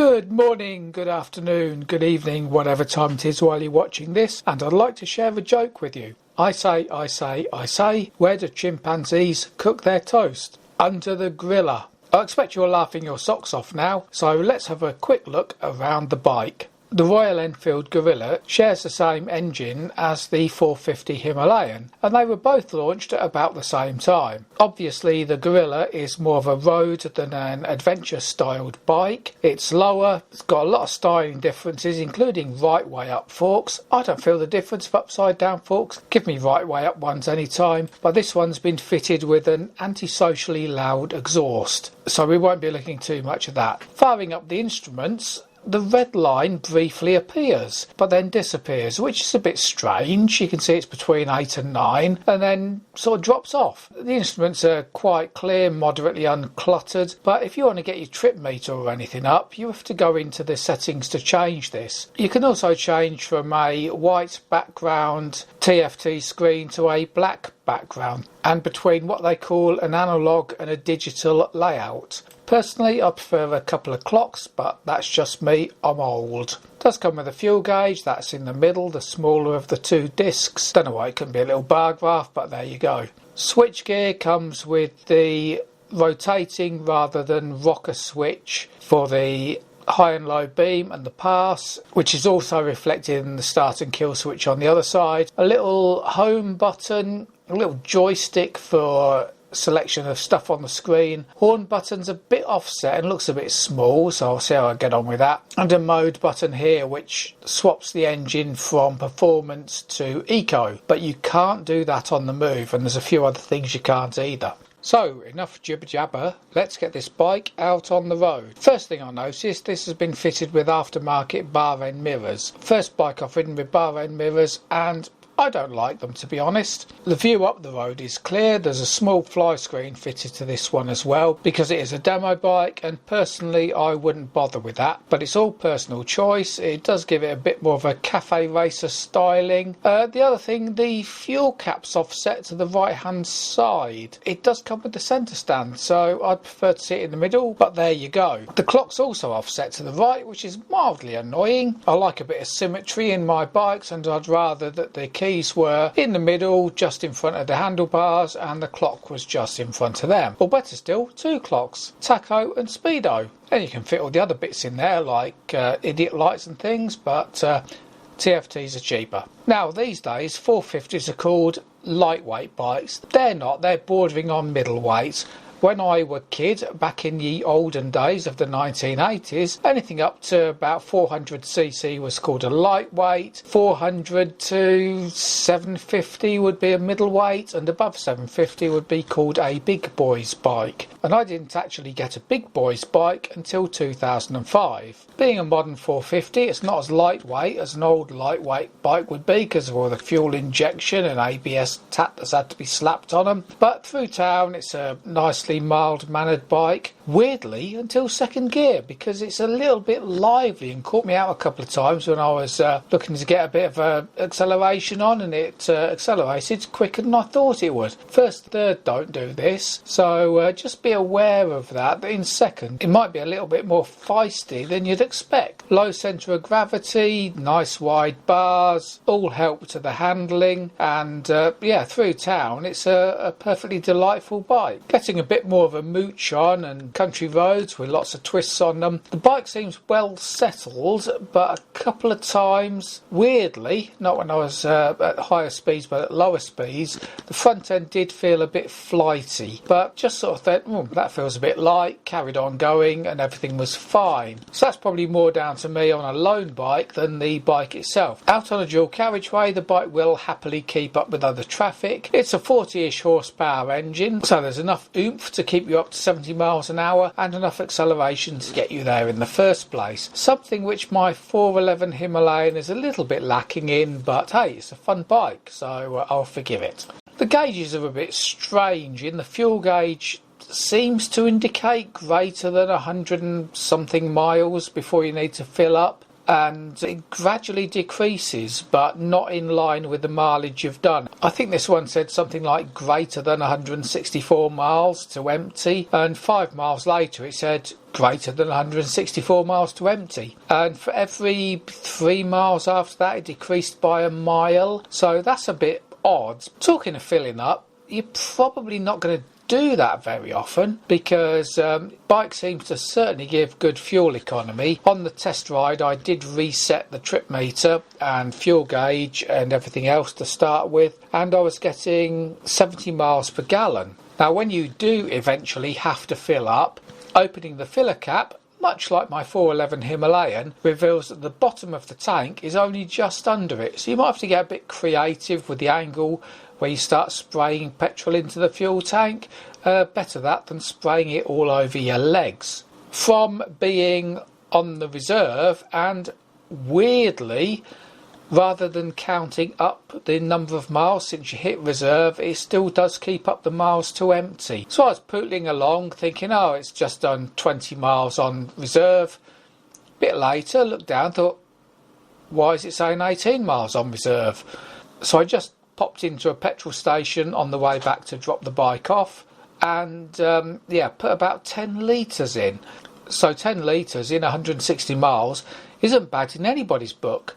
Good morning, good afternoon, good evening, whatever time it is while you're watching this, and I'd like to share a joke with you. I say, where do chimpanzees cook their toast? Under the griller. I expect you're laughing your socks off now, so let's have a quick look around the bike. The Royal Enfield Guerilla shares the same engine as the 450 Himalayan, and they were both launched at about the same time. Obviously the Guerilla is more of a road than an adventure styled bike. It's lower, it's got a lot of styling differences including right way up forks. I don't feel the difference of upside down forks, give me right way up ones anytime, but this one's been fitted with an antisocially loud exhaust, so we won't be looking too much at that. Firing up the instruments, the red line briefly appears, but then disappears, which is a bit strange. You can see it's between 8 and 9, and then sort of drops off. The instruments are quite clear, moderately uncluttered, but if you want to get your trip meter or anything up, you have to go into the settings to change this. You can also change from a white background TFT screen to a black background, and between what they call an analog and a digital layout. Personally, I prefer a couple of clocks, but that's just me, I'm old. It does come with a fuel gauge, that's in the middle, the smaller of the two discs. Don't know why it couldn't be a little bar graph, but there you go. Switchgear comes with the rotating rather than rocker switch for the high and low beam and the pass, which is also reflected in the start and kill switch on the other side. A little home button, a little joystick for selection of stuff on the screen. Horn button's a bit offset and looks a bit small, so I'll see how I get on with that. And a mode button here which swaps the engine from performance to eco, but you can't do that on the move, and there's a few other things you can't either. So, enough jibber jabber, let's get this bike out on the road. First thing I noticed, this has been fitted with aftermarket bar end mirrors. First bike I've ridden with bar end mirrors, and I don't like them, to be honest. The view up the road is clear. There's a small fly screen fitted to this one as well because it is a demo bike, and personally I wouldn't bother with that, but it's all personal choice. It does give it a bit more of a cafe racer styling. The other thing, the fuel cap's offset to the right hand side. It does come with the centre stand, so I'd prefer to sit in the middle, but there you go. The clock's also offset to the right, which is mildly annoying. I like a bit of symmetry in my bikes, and I'd rather that the keys were in the middle, just in front of the handlebars, and the clock was just in front of them. Or better still, two clocks, tacho and speedo. Then you can fit all the other bits in there like idiot lights and things, but TFTs are cheaper. Now these days 450s are called lightweight bikes. They're not, they're bordering on middleweight. When I was a kid, back in the olden days of the 1980s, anything up to about 400cc was called a lightweight, 400 to 750 would be a middleweight, and above 750 would be called a big boy's bike. And I didn't actually get a big boy's bike until 2005. Being a modern 450, it's not as lightweight as an old lightweight bike would be because of all the fuel injection and ABS tat that's had to be slapped on them. But through town, it's a nicely mild-mannered bike, weirdly, until second gear, because it's a little bit lively and caught me out a couple of times when I was looking to get a bit of acceleration on, and it accelerated quicker than I thought it would. First, third don't do this, so just be aware of that. In second, it might be a little bit more feisty than you'd expect. Low centre of gravity, nice wide bars, all help to the handling, and yeah, through town it's a perfectly delightful bike. Getting a bit more of a mooch on and country roads with lots of twists on them. The bike seems well settled, but a couple of times, weirdly, not when I was at higher speeds but at lower speeds, the front end did feel a bit flighty, but just sort of thought, that feels a bit light, carried on going and everything was fine. So that's probably more down to me on a lone bike than the bike itself. Out on a dual carriageway, the bike will happily keep up with other traffic. It's a 40-ish horsepower engine, so there's enough oomph to keep you up to 70 miles an hour and enough acceleration to get you there in the first place. Something which my 411 Himalayan is a little bit lacking in, but hey, it's a fun bike, so I'll forgive it. The gauges are a bit strange. In the fuel gauge seems to indicate greater than 100 and something miles before you need to fill up. and it gradually decreases, but not in line with the mileage you've done. I think this one said something like greater than 164 miles to empty, and 5 miles later it said greater than 164 miles to empty, and for every 3 miles after that it decreased by a mile. So that's a bit odd. Talking of filling up, you're probably not going to do that very often, because bike seems to certainly give good fuel economy. On the test ride I did reset the trip meter and fuel gauge and everything else to start with, and I was getting 70 miles per gallon. Now when you do eventually have to fill up, opening the filler cap, much like my 411 Himalayan, reveals that the bottom of the tank is only just under it, so you might have to get a bit creative with the angle where you start spraying petrol into the fuel tank. Better that than spraying it all over your legs. From being on the reserve, and weirdly, rather than counting up the number of miles since you hit reserve, it still does keep up the miles to empty. So I was pootling along thinking, oh, it's just done 20 miles on reserve. A bit later, looked down, thought, why is it saying 18 miles on reserve? So I just popped into a petrol station on the way back to drop the bike off, and put about 10 litres in. So 10 litres in 160 miles isn't bad in anybody's book.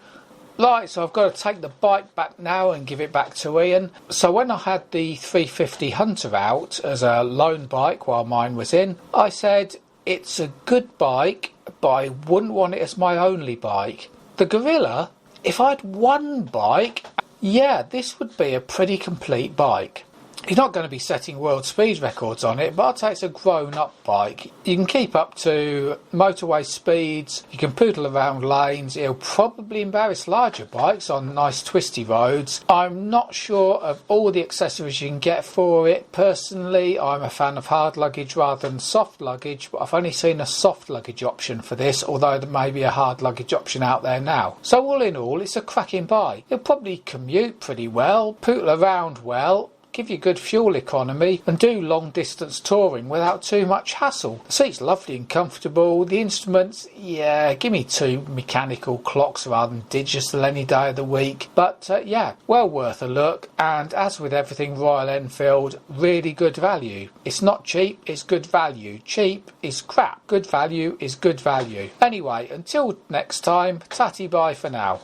Right, so I've got to take the bike back now and give it back to Ian. So when I had the 350 Hunter out as a loan bike while mine was in, I said it's a good bike, but I wouldn't want it as my only bike. The Guerilla, if I had one bike, yeah, this would be a pretty complete bike. You're not going to be setting world speed records on it, but I'd say it's a grown-up bike. You can keep up to motorway speeds, you can poodle around lanes, it'll probably embarrass larger bikes on nice twisty roads. I'm not sure of all the accessories you can get for it. Personally, I'm a fan of hard luggage rather than soft luggage, but I've only seen a soft luggage option for this, although there may be a hard luggage option out there now. So all in all, it's a cracking bike. It'll probably commute pretty well, poodle around well, give you good fuel economy, and do long distance touring without too much hassle. The seat's lovely and comfortable. The instruments, yeah, give me 2 mechanical clocks rather than digital any day of the week. But well worth a look, and as with everything Royal Enfield, really good value. It's not cheap, it's good value. Cheap is crap. Good value is good value. Anyway, until next time, tatty bye for now.